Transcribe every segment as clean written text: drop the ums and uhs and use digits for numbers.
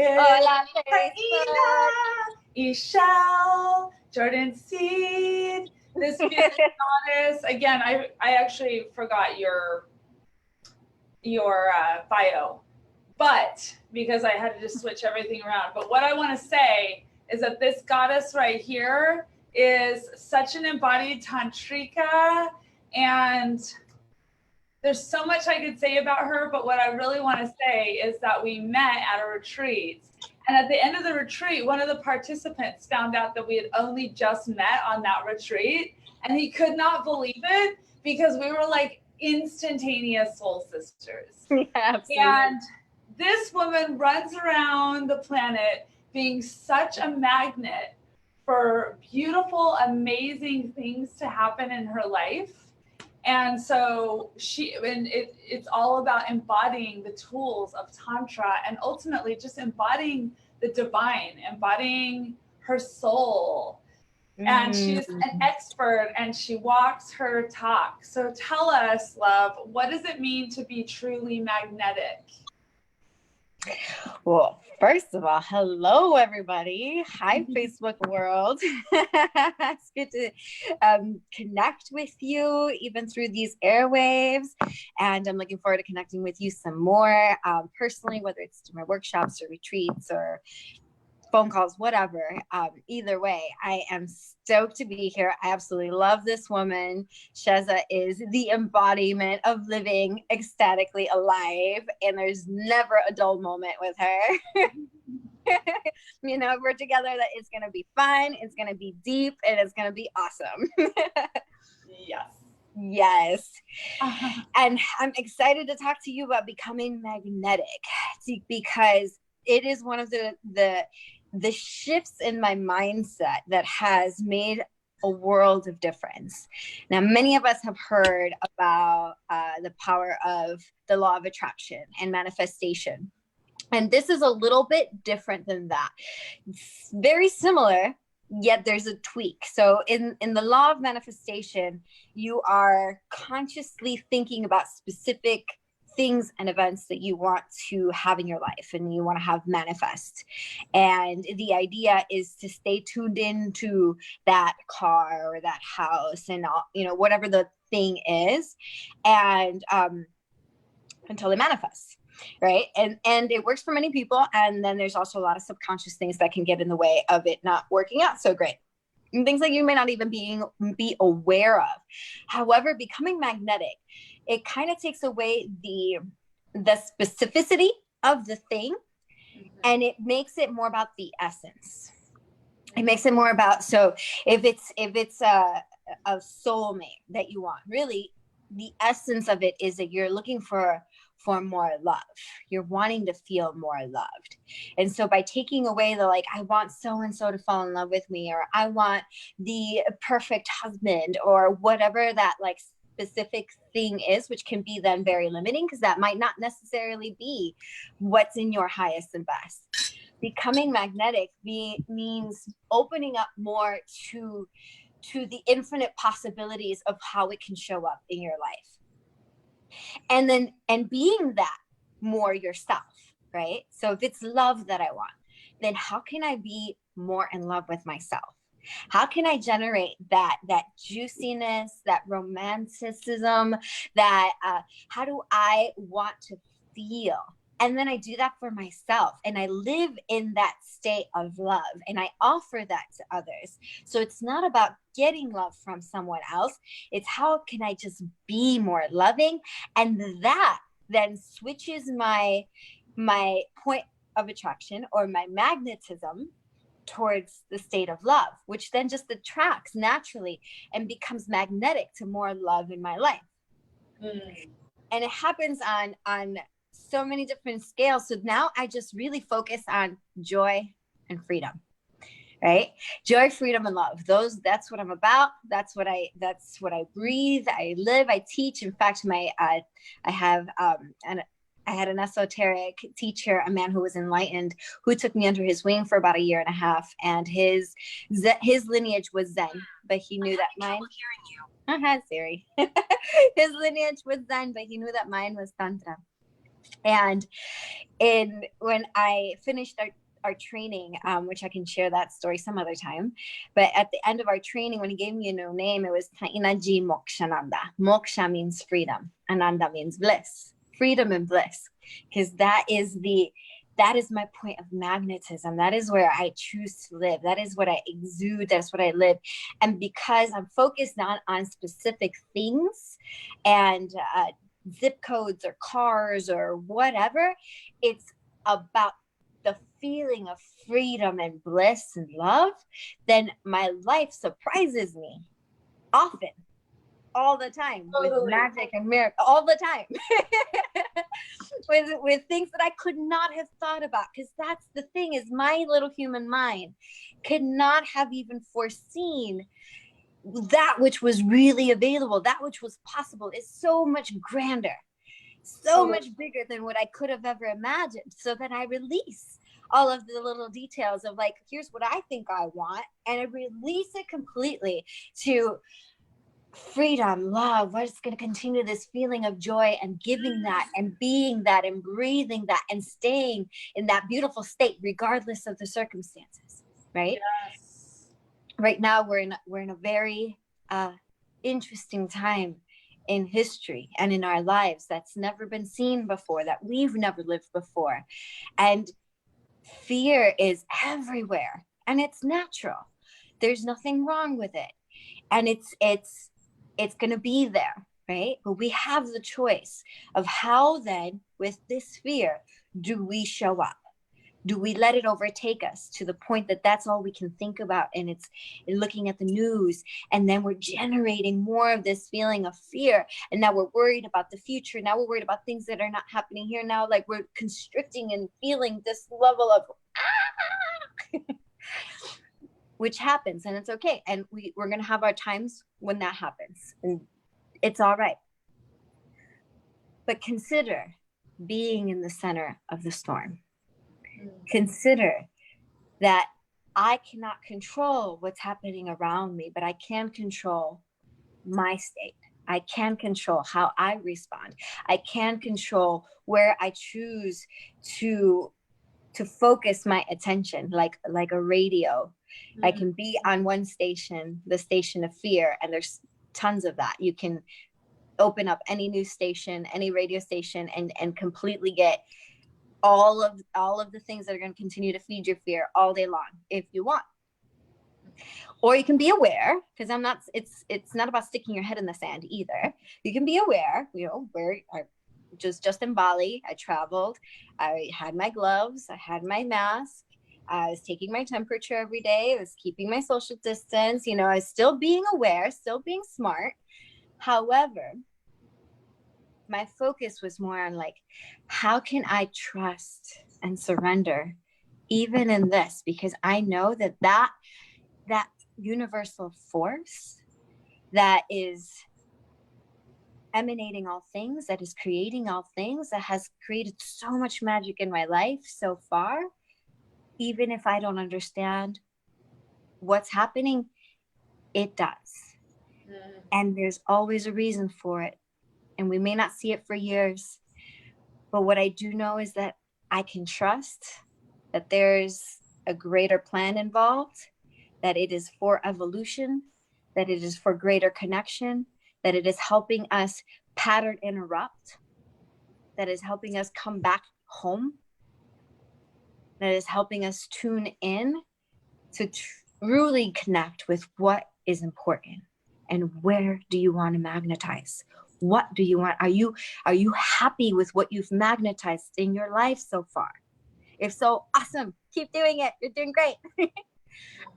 Hola, Taina, Ixchel, Jordan Seed, this beautiful goddess. Again, I actually forgot your bio, but because I had to just switch everything around. But what I want to say is that this goddess right here is such an embodied tantrika, and there's so much I could say about her, but what I really want to say is that we met at a retreat. And at the end of the retreat, one of the participants found out that we had only just met on that retreat, and he could not believe it because we were like instantaneous soul sisters. Yeah, absolutely. And this woman runs around the planet being such a magnet for beautiful, amazing things to happen in her life. And so it's all about embodying the tools of Tantra and ultimately just embodying the divine, embodying her soul. And she's an expert and she walks her talk. So tell us, love, what does it mean to be truly magnetic? Well, first of all, hello, everybody. Hi, Facebook world. It's good to connect with you, even through these airwaves. And I'm looking forward to connecting with you some more personally, whether it's to my workshops or retreats or phone calls, whatever. Either way, I am stoked to be here. I absolutely love this woman. Shezza is the embodiment of living ecstatically alive, and there's never a dull moment with her. You know, we're together, that it's going to be fun, it's going to be deep, and it's going to be awesome. Yes. And I'm excited to talk to you about becoming magnetic, because it is one of the shifts in my mindset that has made a world of difference. Now, many of us have heard about the power of the law of attraction and manifestation. And this is a little bit different than that. It's very similar, yet there's a tweak. So in the law of manifestation, you are consciously thinking about specific things and events that you want to have in your life and you want to have manifest. And the idea is to stay tuned into that car or that house and all, you know, whatever the thing is, and until it manifests. Right. And it works for many people. And then there's also a lot of subconscious things that can get in the way of it not working out so great. And things that you may not even be aware of. However, becoming magnetic, it kind of takes away the specificity of the thing, and it makes it more about the essence. It makes it more about, so if it's a soulmate that you want, really the essence of it is that you're looking for more love. You're wanting to feel more loved. And so by taking away the, like, I want so-and-so to fall in love with me, or I want the perfect husband, or whatever that like specific thing is, which can be then very limiting because that might not necessarily be what's in your highest and best. Becoming magnetic means opening up more to the infinite possibilities of how it can show up in your life. And being that more yourself, right? So if it's love that I want, then how can I be more in love with myself? How can I generate that juiciness, that romanticism, that how do I want to feel? And then I do that for myself, and I live in that state of love, and I offer that to others. So it's not about getting love from someone else. It's how can I just be more loving? And that then switches my point of attraction or my magnetism towards the state of love, which then just attracts naturally and becomes magnetic to more love in my life. And it happens on so many different scales. So now I just really focus on joy and freedom, right? Joy, freedom, and love. That's what I'm about. That's what I breathe. I live, I teach. In fact, I had an esoteric teacher, a man who was enlightened, who took me under his wing for about 1.5 years, and his lineage was Zen, but he knew that mine. Siri. His lineage was Zen, but he knew that mine was Tantra. And when I finished our training, which I can share that story some other time, but at the end of our training, when he gave me a new name, it was Taina Ji Mokshananda. Moksha means freedom. Ananda means bliss, freedom and bliss, because that is my point of magnetism. That is where I choose to live. That is what I exude. That's what I live. And because I'm focused not on specific things and zip codes or cars or whatever, it's about the feeling of freedom and bliss and love, then my life surprises me often, all the time, with magic and miracle, all the time. with things that I could not have thought about, because that's the thing, is my little human mind could not have even foreseen that which was really available, that which was possible, is so much grander, so much bigger than what I could have ever imagined. So then I release all of the little details of like, here's what I think I want, and I release it completely to freedom, love, what's going to continue this feeling of joy, and giving that and being that and breathing that and staying in that beautiful state regardless of the circumstances, right? Yes. Right now we're in a very interesting time in history and in our lives that's never been seen before, that we've never lived before, and fear is everywhere, and it's natural. There's nothing wrong with it, and it's going to be there, right? But we have the choice of how then, with this fear, do we show up? Do we let it overtake us to the point that that's all we can think about, and it's looking at the news, and then we're generating more of this feeling of fear, and now we're worried about the future, now we're worried about things that are not happening here now, like we're constricting and feeling this level of which happens, and it's okay, and we're going to have our times when that happens, and it's all right. But consider being in the center of the storm. Consider that I cannot control what's happening around me, but I can control my state. I can control how I respond. I can control where I choose to focus my attention, like a radio. I can be on one station, the station of fear, and there's tons of that. You can open up any news station, any radio station, and completely get all of the things that are going to continue to feed your fear all day long if you want. Or you can be aware, because it's not about sticking your head in the sand either. You can be aware, where I just in Bali, I traveled, I had my gloves, I had my mask, I was taking my temperature every day, I was keeping my social distance, I was still being aware, still being smart. However, my focus was more on like, how can I trust and surrender even in this? Because I know that universal force that is emanating all things, that is creating all things, that has created so much magic in my life so far, even if I don't understand what's happening, it does. And there's always a reason for it. And we may not see it for years, but what I do know is that I can trust that there's a greater plan involved, that it is for evolution, that it is for greater connection, that it is helping us pattern interrupt, that is helping us come back home, that is helping us tune in to truly connect with what is important. And where do you want to magnetize? What do you want? Are you happy with what you've magnetized in your life so far? If so, awesome. Keep doing it. You're doing great.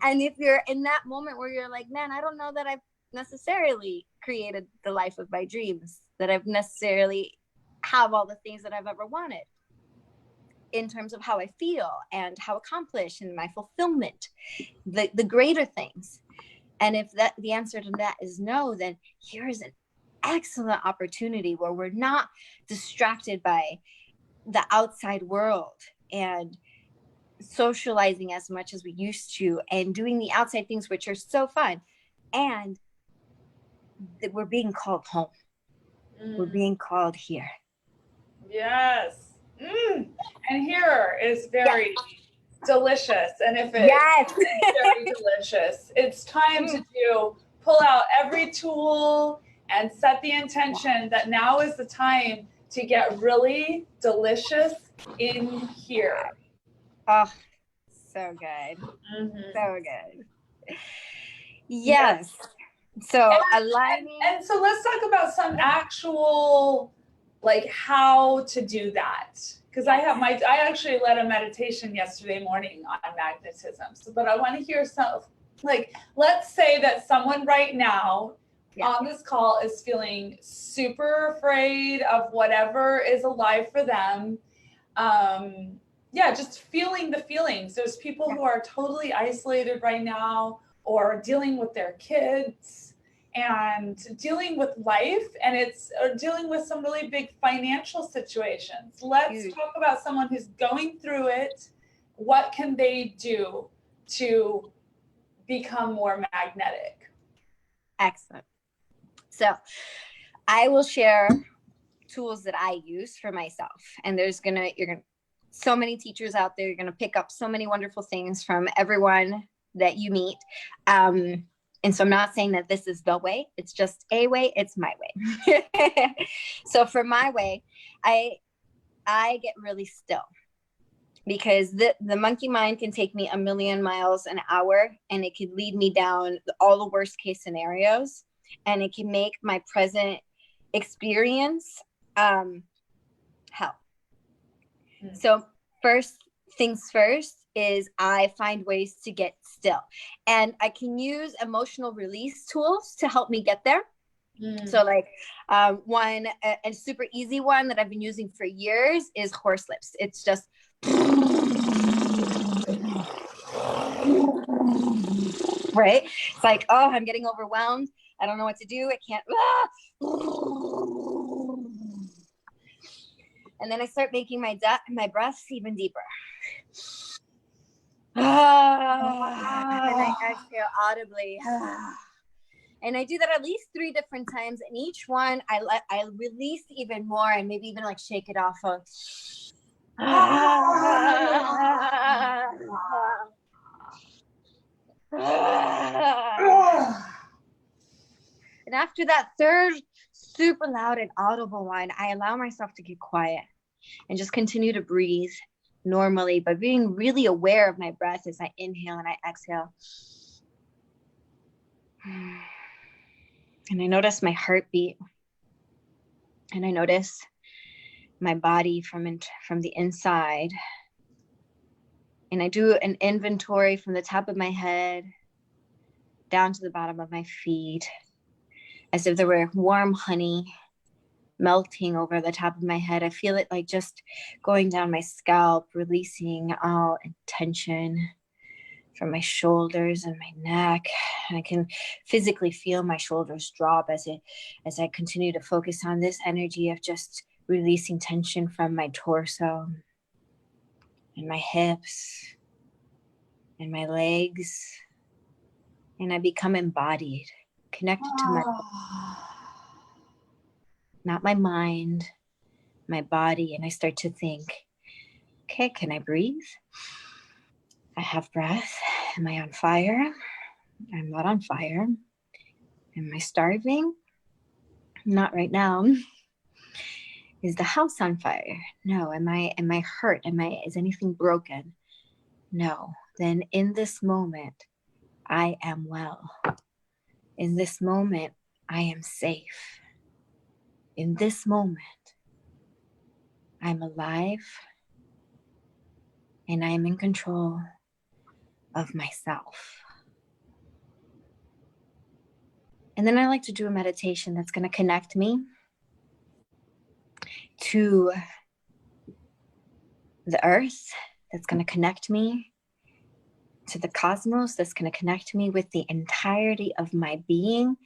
And if you're in that moment where you're like, man, I don't know that I've necessarily created the life of my dreams, that I've necessarily have all the things that I've ever wanted in terms of how I feel and how accomplished and my fulfillment, the greater things. And if the answer to that is no, then here's an excellent opportunity where we're not distracted by the outside world and socializing as much as we used to and doing the outside things, which are so fun. And that we're being called home. We're being called here. Yes. And here is very delicious. And if it Yes. is very delicious, it's time to pull out every tool and set the intention that now is the time to get really delicious in here. Oh, so good. Mm-hmm. So good. Yes. So aligning. And so let's talk about some actual, like, how to do that. Because I actually led a meditation yesterday morning on magnetism. So, but I want to hear some, like, let's say that someone right now on this call is feeling super afraid of whatever is alive for them. Just feeling the feelings. There's people who are totally isolated right now, or dealing with their kids and dealing with life, and or dealing with some really big financial situations. Let's talk about someone who's going through it. What can they do to become more magnetic? Excellent. So I will share tools that I use for myself. And so many teachers out there, you're going to pick up so many wonderful things from everyone that you meet. And so I'm not saying that this is the way, it's just a way, it's my way. So for my way, I get really still, because the monkey mind can take me 1,000,000 miles an hour, and it could lead me down all the worst case scenarios, and it can make my present experience hell. So first things first is I find ways to get still, and I can use emotional release tools to help me get there. So like one and super easy one that I've been using for years is horse lips. It's just right. It's like, oh, I'm getting overwhelmed. I don't know what to do. I can't. And then I start making my breaths even deeper. And then I exhale audibly. And I do that at least 3 different times. And each one I release even more, and maybe even like shake it off of. And after that third super loud and audible one, I allow myself to get quiet and just continue to breathe normally, but being really aware of my breath as I inhale and I exhale. And I notice my heartbeat, and I notice my body from the inside. And I do an inventory from the top of my head down to the bottom of my feet, as if there were warm honey melting over the top of my head. I feel it like just going down my scalp, releasing all tension from my shoulders and my neck. And I can physically feel my shoulders drop as I continue to focus on this energy of just releasing tension from my torso and my hips and my legs. And I become embodied, connected to my not my mind, my body. And I start to think, okay, can I breathe? I have breath. Am I on fire? I'm not on fire. Am I starving? Not right now. Is the house on fire? No. Am I hurt? Is anything broken? No. Then in this moment, I am well. In this moment, I am safe. In this moment, I'm alive, and I'm in control of myself. And then I like to do a meditation that's going to connect me to the earth, that's going to connect me to the cosmos, that's going to connect me with the entirety of my being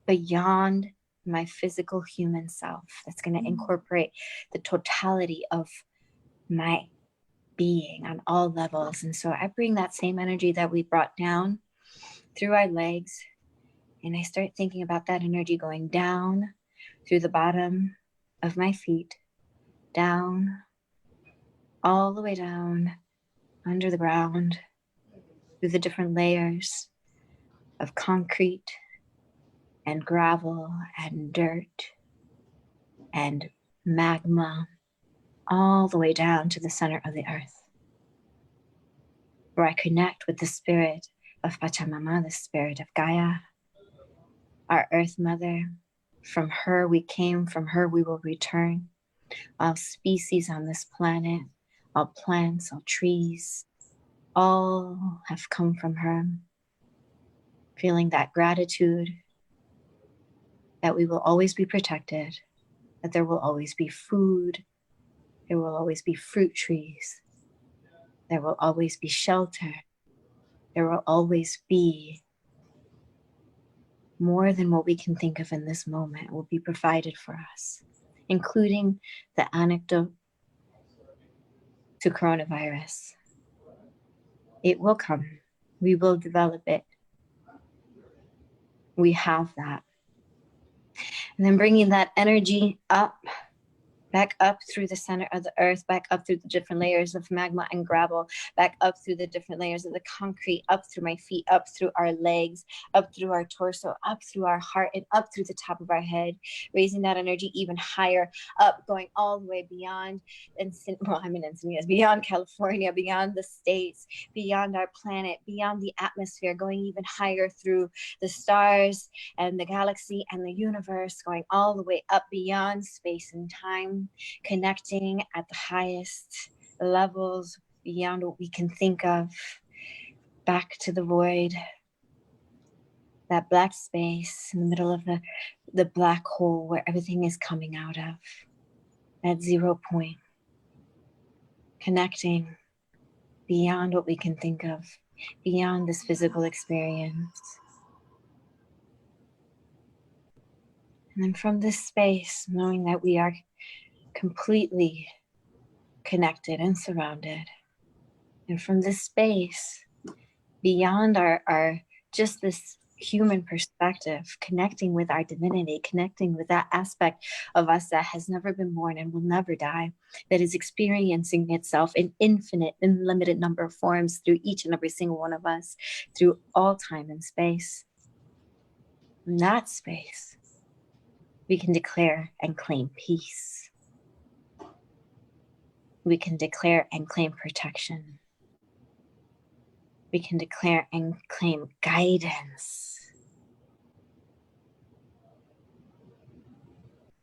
beyond my physical human self, that's going to incorporate the totality of my being on all levels. And so I bring that same energy that we brought down through our legs, and I start thinking about that energy going down through the bottom of my feet, down, all the way down under the ground, through the different layers of concrete and gravel and dirt and magma, all the way down to the center of the earth, where I connect with the spirit of Pachamama, the spirit of Gaia, our earth mother. From her we came, from her we will return. All species on this planet, all plants, all trees, all have come from her. Feeling that gratitude, that we will always be protected, that there will always be food, there will always be fruit trees, there will always be shelter, there will always be more than what we can think of in this moment will be provided for us, including the antidote to coronavirus. It will come. We will develop it. We have that. And then bringing that energy up, back up through the center of the earth, back up through the different layers of magma and gravel, back up through the different layers of the concrete, up through my feet, up through our legs, up through our torso, up through our heart, and up through the top of our head, raising that energy even higher, up, going all the way beyond, beyond California, beyond the States, beyond our planet, beyond the atmosphere, going even higher through the stars and the galaxy and the universe, going all the way up beyond space and time, connecting at the highest levels beyond what we can think of, back to the void, that black space in the middle of the black hole where everything is coming out of, that 0 point, connecting beyond what we can think of, beyond this physical experience. And then from this space, knowing that we are completely connected and surrounded. And from this space, beyond our just this human perspective, connecting with our divinity, connecting with that aspect of us that has never been born and will never die, that is experiencing itself in infinite, unlimited number of forms through each and every single one of us, through all time and space. In that space, we can declare and claim peace. We can declare and claim protection. We can declare and claim guidance.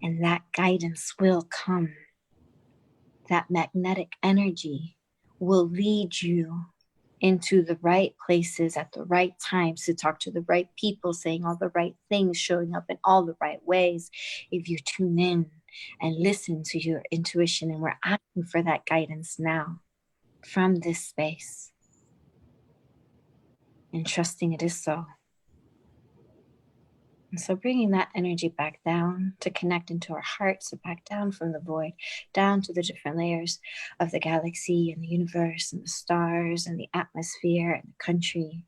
And that guidance will come. That magnetic energy will lead you into the right places at the right times to talk to the right people, saying all the right things, showing up in all the right ways. If you tune in and listen to your intuition, and we're asking for that guidance now from this space and trusting it is so. And so bringing that energy back down to connect into our hearts, so back down from the void, down to the different layers of the galaxy and the universe and the stars and the atmosphere and the country,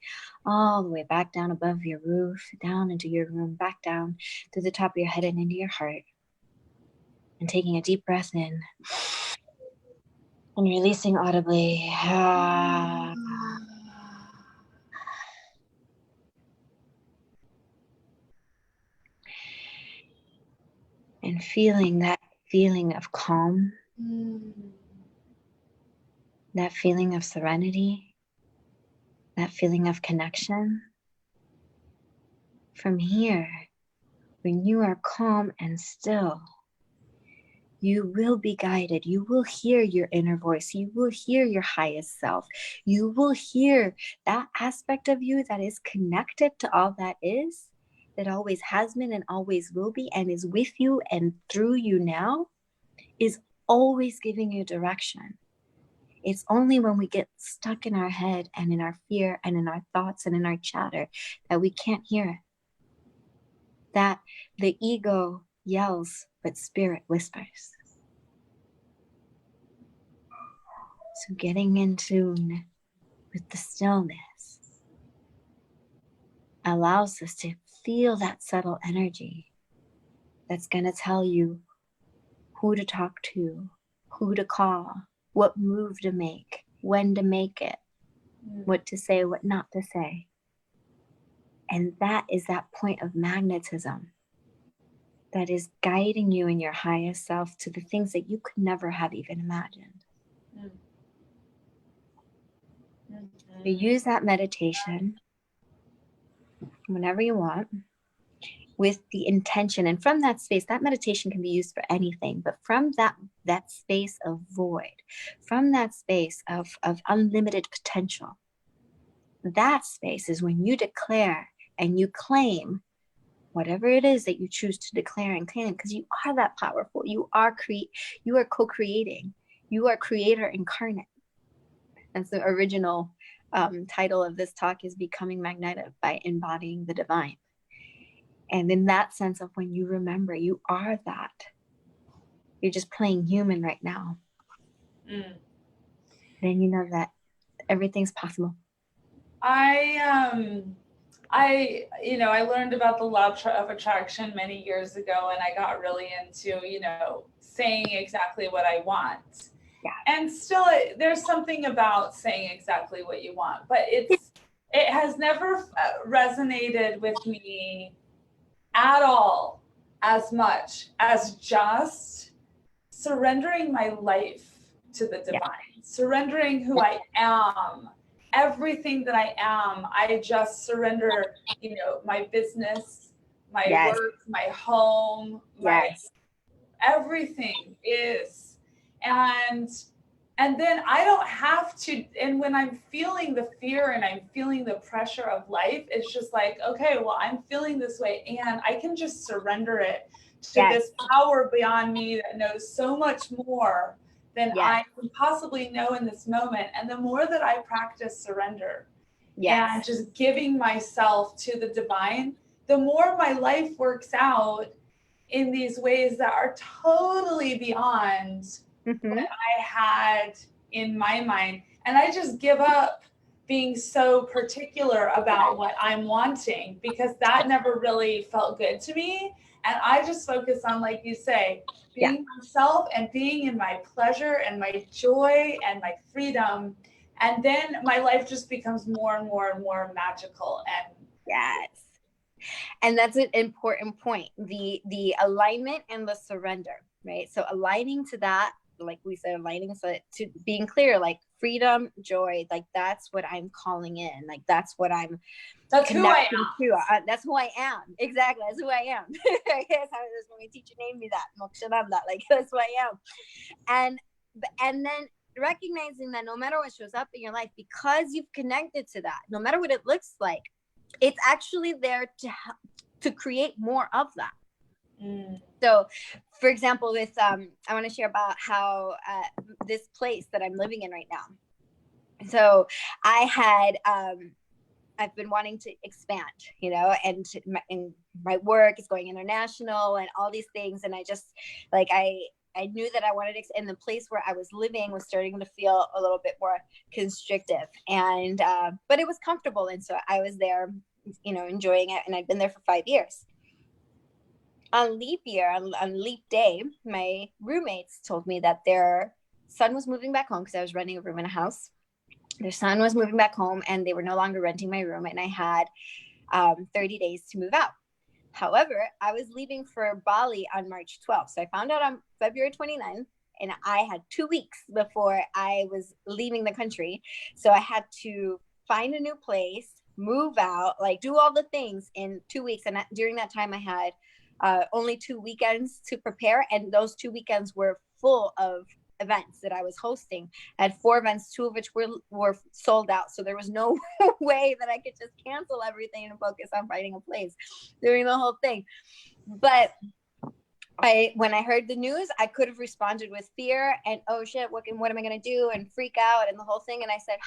all the way back down above your roof, down into your room, back down to the top of your head and into your heart. And taking a deep breath in and releasing audibly. And feeling that feeling of calm, that feeling of serenity, that feeling of connection. From here, when you are calm and still, you will be guided. You will hear your inner voice. You will hear your highest self. You will hear that aspect of you that is connected to all that is, that always has been and always will be, and is with you and through you now, is always giving you direction. It's only when we get stuck in our head and in our fear and in our thoughts and in our chatter that we can't hear it. That the ego yells, but spirit whispers. So getting in tune with the stillness allows us to feel that subtle energy that's going to tell you who to talk to, who to call, what move to make, when to make it, what to say, what not to say. And that is that point of magnetism that is guiding you in your highest self to the things that you could never have even imagined. You use that meditation whenever you want with the intention. And from that space, that meditation can be used for anything, but from that space of void, from that space of unlimited potential, that space is when you declare and you claim whatever it is that you choose to declare and claim, because you are that powerful. You are co-creating. You are creator incarnate. That's the original title of this talk, is Becoming Magnetic by Embodying the Divine. And in that sense of when you remember you are that, you're just playing human right now. Then you know that everything's possible. I learned about the law of attraction many years ago, and I got really into, saying exactly what I want. Yeah. And still, there's something about saying exactly what you want, but it has never resonated with me at all as much as just surrendering my life to the divine, surrendering who I am. Everything that I am, I just surrender, my business, my work, my home, my everything is. And then I don't have to, and when I'm feeling the fear and I'm feeling the pressure of life, it's just like, okay, well, I'm feeling this way, and I can just surrender it to this power beyond me that knows so much more than I can possibly know in this moment. And the more that I practice surrender and just giving myself to the divine, the more my life works out in these ways that are totally beyond what I had in my mind. And I just give up being so particular about what I'm wanting, because that never really felt good to me. And I just focus on, like you say, being myself and being in my pleasure and my joy and my freedom. And then my life just becomes more and more and more magical. And and that's an important point, the alignment and the surrender, right? So aligning to that, like we said, aligning to being clear, like freedom, joy, like that's what I'm calling in, like that's who I am to. That's who I am. Exactly, that's who I am. I guess how this my teacher named me that, Mokshananda, like that's who I am. And then recognizing that no matter what shows up in your life, because you've connected to that, no matter what it looks like, it's actually there to create more of that. So, for example, with I want to share about how this place that I'm living in right now. So I had I've been wanting to expand, and my work is going international and all these things, and I just I knew that I wanted to, and the place where I was living was starting to feel a little bit more constrictive, and but it was comfortable, and so I was there, enjoying it, and I'd been there for 5 years. On leap year, on leap day, my roommates told me that their son was moving back home, because I was renting a room in a house. Their son was moving back home, and they were no longer renting my room, and I had 30 days to move out. However, I was leaving for Bali on March 12th. So I found out on February 29th, and I had 2 weeks before I was leaving the country. So I had to find a new place, move out, do all the things in 2 weeks. And during that time, I had only 2 weekends to prepare, and those 2 weekends were full of events that I was hosting. I had 4 events, 2 of which were sold out, so there was no way that I could just cancel everything and focus on finding a place during the whole thing. But when I heard the news, I could have responded with fear and, oh shit, what am I going to do, and freak out and the whole thing. And I said,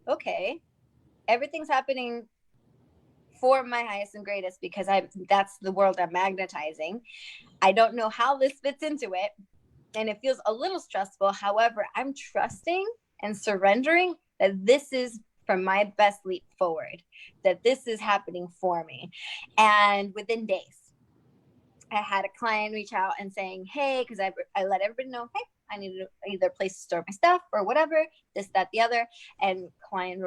okay, everything's happening for my highest and greatest, because that's the world I'm magnetizing. I don't know how this fits into it, and it feels a little stressful. However, I'm trusting and surrendering that this is from my best leap forward, that this is happening for me. And within days, I had a client reach out and saying, hey, because I let everybody know, hey, I needed either a place to store my stuff or whatever, this, that, the other. And client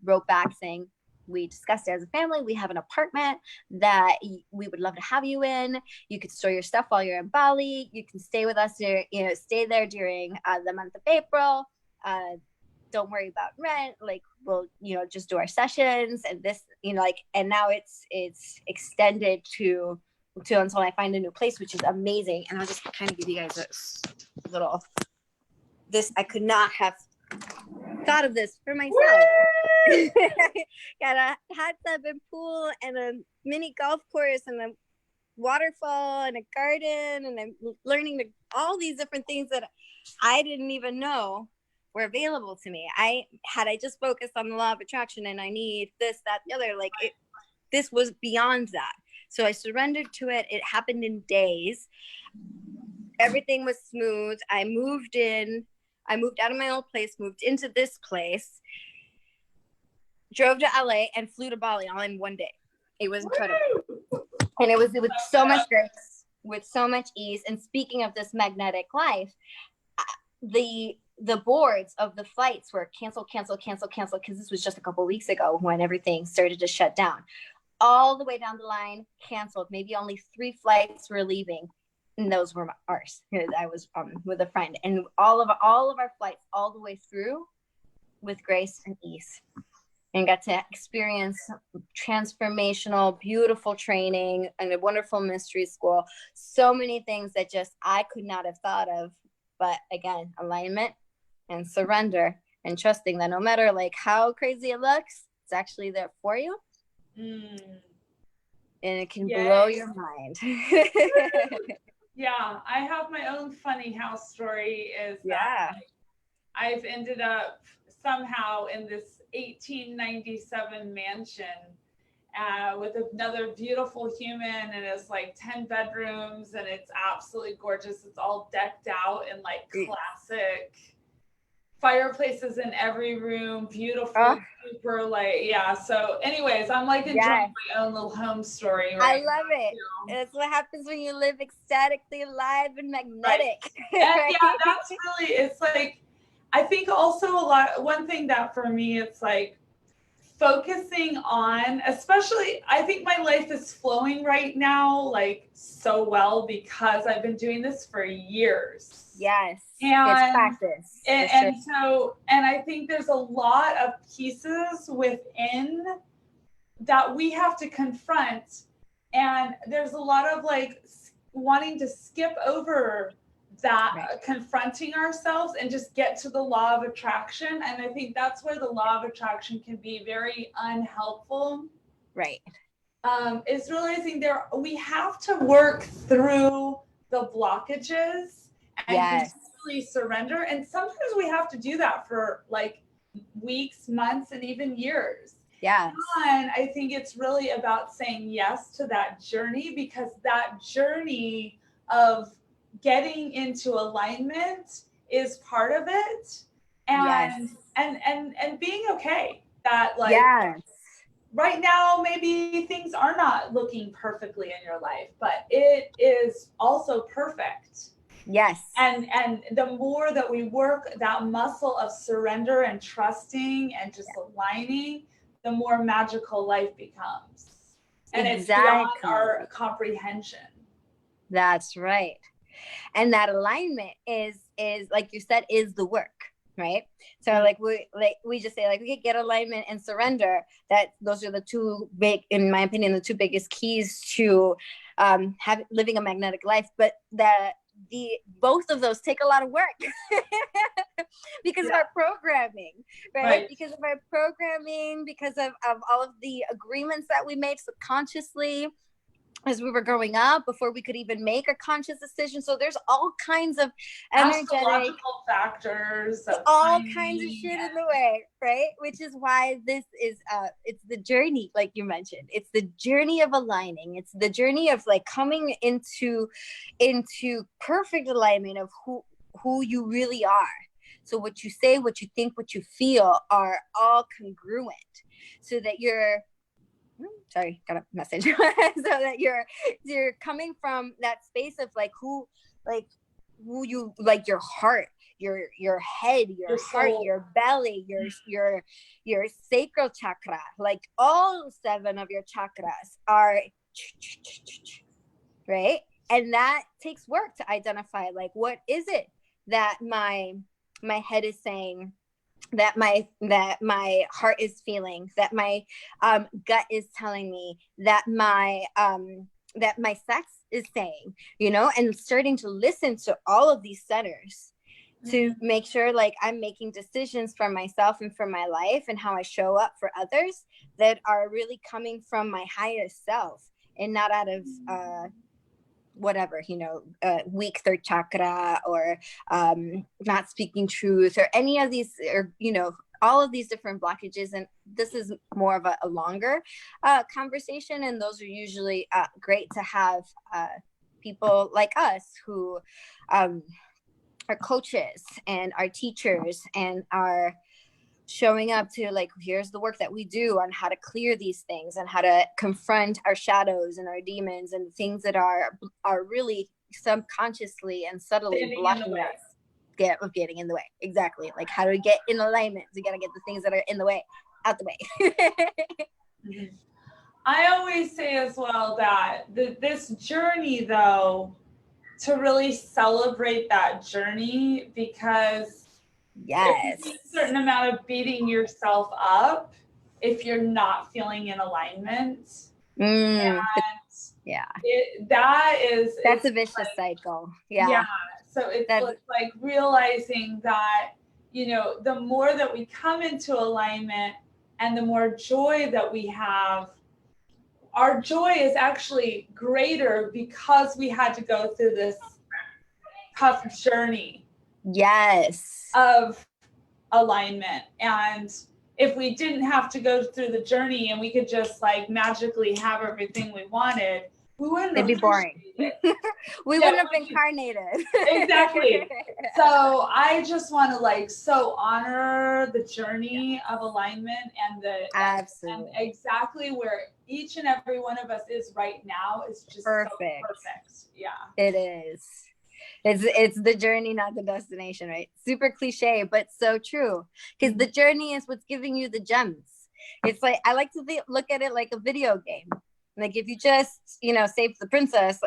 wrote back saying, we discussed it as a family. We have an apartment that we would love to have you in. You could store your stuff while you're in Bali. You can stay with us, stay there during the month of April. Don't worry about rent. Like, we'll, just do our sessions and this, and now it's extended to until I find a new place, which is amazing. And I'll just kind of give you guys a little, I could not have thought of this for myself. Got a hot tub and pool and a mini golf course and a waterfall and a garden, and I'm learning all these different things that I didn't even know were available to me. I just focused on the law of attraction and I need this, that, the other, this was beyond that. So I surrendered to it. It happened in days. Everything was smooth. I moved out of my old place, moved into this place, drove to LA and flew to Bali all in one day. It was incredible. And it was with so much grace, with so much ease. And speaking of this magnetic life, the boards of the flights were cancel, because this was just a couple of weeks ago when everything started to shut down. All the way down the line, canceled. Maybe only 3 flights were leaving. And those were ours. I was with a friend, and all of our flights all the way through with grace and ease, and got to experience transformational, beautiful training and a wonderful mystery school. So many things that just I could not have thought of. But again, alignment and surrender and trusting that no matter how crazy it looks, it's actually there for you. And it can blow your mind. Yeah, I have my own funny house story. That I've ended up somehow in this 1897 mansion with another beautiful human, and it's 10 bedrooms, and it's absolutely gorgeous. It's all decked out in classic fireplaces in every room, beautiful, super so anyways, I'm enjoying my own little home story. I love it. It's what happens when you live ecstatically alive and magnetic. Right. And that's really, it's I think also one thing that for me, it's focusing on, especially, I think my life is flowing right now so well because I've been doing this for years. Yes, and it's practice. And I think there's a lot of pieces within that we have to confront, and there's a lot of wanting to skip over that, confronting ourselves and just get to the law of attraction. And I think that's where the law of attraction can be very unhelpful. Right. Is realizing we have to work through the blockages and really surrender. And sometimes we have to do that for weeks, months, and even years. Yeah. And I think it's really about saying yes to that journey, because that journey of getting into alignment is part of it. And and being okay that right now maybe things are not looking perfectly in your life, but it is also perfect. Yes. And the more that we work that muscle of surrender and trusting and just aligning, the more magical life becomes. And it's beyond our comprehension. That's right. And that alignment is like you said, is the work, right? So we just say we could get alignment and surrender. That those are the two big, in my opinion, the two biggest keys to living a magnetic life. But both of those take a lot of work because of our programming, right? Because of our programming, because of all of the agreements that we made subconsciously as we were growing up before we could even make a conscious decision. So there's all kinds of astrological factors, all kinds of shit in the way, right? Which is why this is it's the journey, like you mentioned. It's the journey of aligning. It's the journey of coming into perfect alignment of who you really are. So what you say, what you think, what you feel are all congruent, so that you're sorry, got a message. So that you're coming from that space of who you, like your heart, your head, your heart, soul, your belly, your sacral chakra, like all 7 of your chakras are right. And that takes work to identify, like, what is it that my head is saying, that my heart is feeling, that my gut is telling me, that my sex is saying, you know, and starting to listen to all of these centers to make sure, like, I'm making decisions for myself and for my life and how I show up for others that are really coming from my highest self and not out of whatever, you know, weak 3rd chakra, or not speaking truth, or any of these, or, you know, all of these different blockages. And this is more of a longer conversation, and those are usually great to have people like us who are coaches and are teachers and are showing up to, like, here's the work that we do on how to clear these things and how to confront our shadows and our demons and things that are really subconsciously and subtly blocking us of getting in the way. Exactly. Like, how do we get in alignment? We got to get the things that are in the way out the way. I always say as well that this journey, though, to really celebrate that journey, because yes, there's a certain amount of beating yourself up if you're not feeling in alignment. And yeah, that's a vicious cycle. Yeah. So it's like realizing that, you know, the more that we come into alignment and the more joy that we have, our joy is actually greater because we had to go through this tough journey. Yes. Of alignment. And if we didn't have to go through the journey and we could just, like, magically have everything we wanted, we wouldn't. It'd be boring. We wouldn't have incarnated. Exactly. So I just want to, like, so honor the journey of alignment and absolutely, and exactly where each and every one of us is right now is just perfect. So perfect. Yeah. It is. It's the journey, not the destination, right? Super cliche, but so true. Because the journey is what's giving you the gems. It's like, I like to look at it like a video game. Like, if you just, you know, save the princess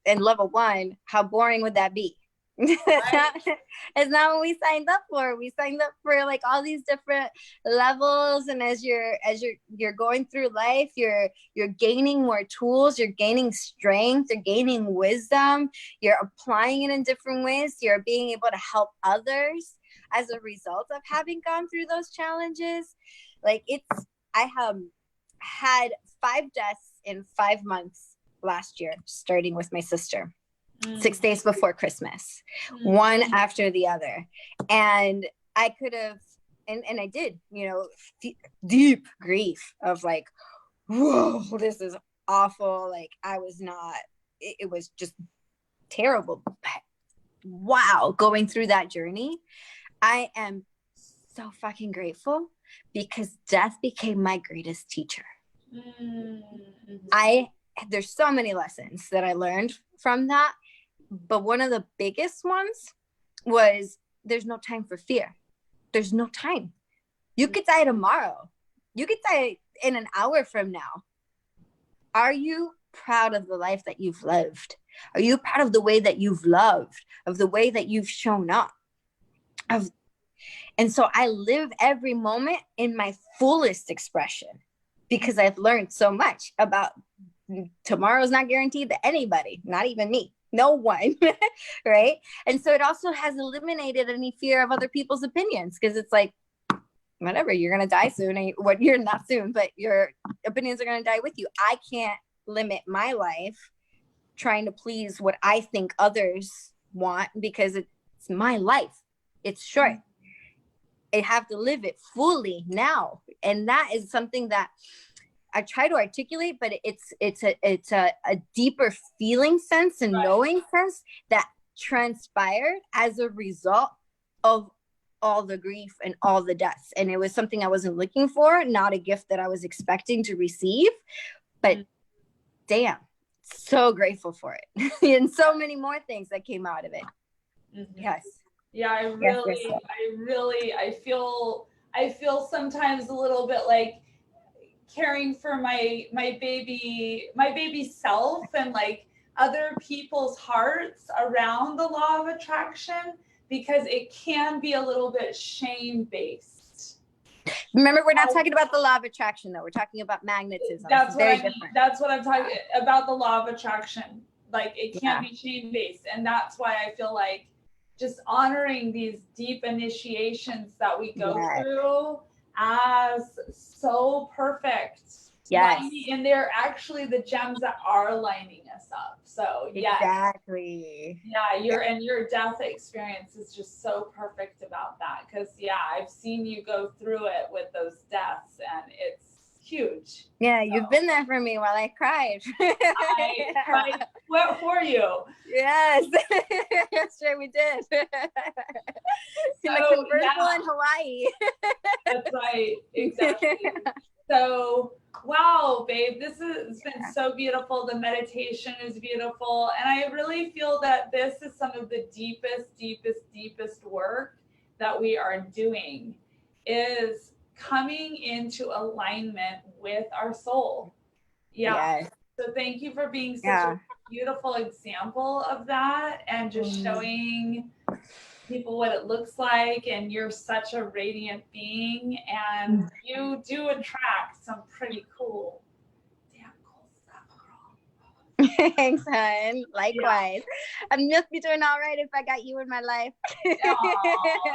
in level 1, how boring would that be? It's not what we signed up for. We signed up for, like, all these different levels, and as you're going through life, you're gaining more tools, you're gaining strength, you're gaining wisdom, you're applying it in different ways, you're being able to help others as a result of having gone through those challenges. Like, I have had 5 deaths in 5 months last year, starting with my sister. 6 days before Christmas, one after the other. And I could have, and I did, you know, deep grief of, like, whoa, this is awful. Like, I was not, it was just terrible. But wow, going through that journey, I am so fucking grateful, because death became my greatest teacher. There's so many lessons that I learned from that. But one of the biggest ones was, there's no time for fear. There's no time. You could die tomorrow. You could die in an hour from now. Are you proud of the life that you've lived? Are you proud of the way that you've loved, of the way that you've shown up? And so I live every moment in my fullest expression, because I've learned so much about tomorrow's not guaranteed to anybody, not even me. No one. Right. And so it also has eliminated any fear of other people's opinions, because it's like, whatever, you're going to die soon. You're not soon, but your opinions are going to die with you. I can't limit my life trying to please what I think others want, because it's my life. It's short. I have to live it fully now. And that is something that I try to articulate, but it's a deeper feeling sense and knowing sense that transpired as a result of all the grief and all the deaths. And it was something I wasn't looking for, not a gift that I was expecting to receive, but damn, so grateful for it. And so many more things that came out of it. Yes. Yeah, I feel sometimes a little bit like caring for my baby self and like other people's hearts around the law of attraction, because it can be a little bit shame based. Remember, we're not talking about the law of attraction though. We're talking about magnetism. That's what I mean. Different. That's what I'm talking about, the law of attraction. Like it can be shame based, and that's why I feel like just honoring these deep initiations that we go through as so perfect. Yes. And they're actually the gems that are lining us up. So yes. Exactly. Yeah, your death experience is just so perfect about that. Because I've seen you go through it with those deaths, and it's huge. Yeah, you've been there for me while I cried. I cried for you. Yes. Sure we did. In the convertible in Hawaii. That's right. Exactly. So, wow, babe, this has been so beautiful. The meditation is beautiful. And I really feel that this is some of the deepest work that we are doing, is coming into alignment with our soul. Yeah. Yes. So thank you for being such a beautiful example of that, and just showing people what it looks like. And you're such a radiant being, and you do attract some pretty cool stuff, girl. Thanks, hon. Likewise. I must be doing all right if I got you in my life.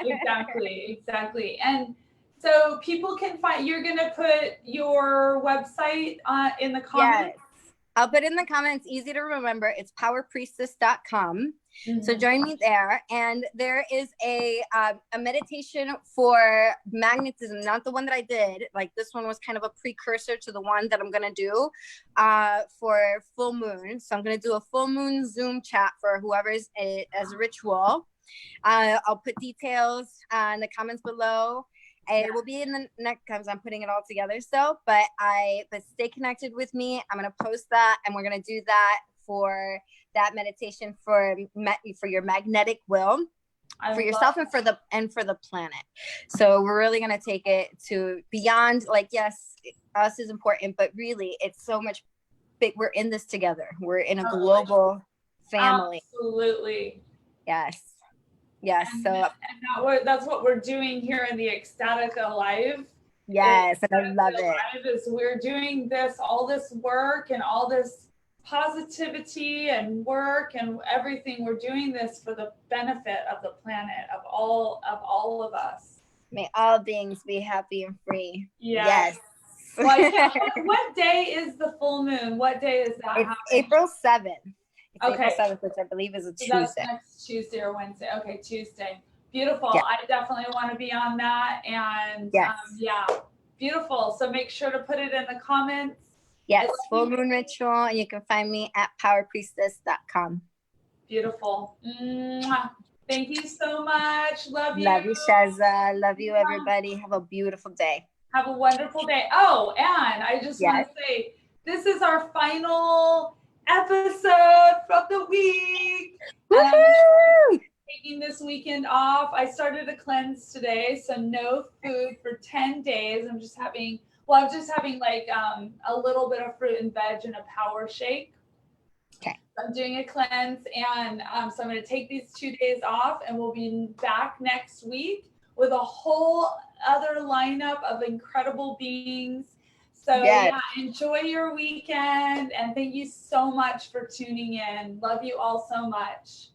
Exactly. And so people can find, you're going to put your website in the comments? Yes. I'll put in the comments, easy to remember. It's powerpriestess.com. So join me there. And there is a meditation for magnetism, not the one that I did. Like this one was kind of a precursor to the one that I'm going to do for full moon. So I'm going to do a full moon Zoom chat for whoever's as a ritual. I'll put details in the comments below. It will be in the next comes. I'm putting it all together still, but stay connected with me. I'm going to post that, and we're going to do that for that meditation for your magnetic will, for yourself and for the planet. So we're really going to take it to beyond, like, yes, us is important, but really it's so much big. We're in this together. We're in a global family. Absolutely. Yes. Yes. And that's what we're doing here in the Ecstatic Alive. Yes, and I love it. Is we're doing all this work and all this positivity and work and everything. We're doing this for the benefit of the planet, of all of us. May all beings be happy and free. Yes. Well, what day is the full moon? What day is that? It's April 7th. Okay. April 7th, which I believe is a Tuesday. That's next Tuesday or Wednesday. Okay, Tuesday. Beautiful. Yeah. I definitely want to be on that. And beautiful. So make sure to put it in the comments. Yes, full moon ritual. And you can find me at powerpriestess.com. Beautiful. Mwah. Thank you so much. Love you. Love you, Shezza. Love you, everybody. Have a beautiful day. Have a wonderful day. Oh, and I just want to say, this is our final episode from the week. Taking this weekend off. I started a cleanse today, so no food for 10 days. I'm just having like a little bit of fruit and veg and a power shake. Okay. I'm doing a cleanse, and so I'm going to take these 2 days off, and we'll be back next week with a whole other lineup of incredible beings. So enjoy your weekend, and thank you so much for tuning in. Love you all so much.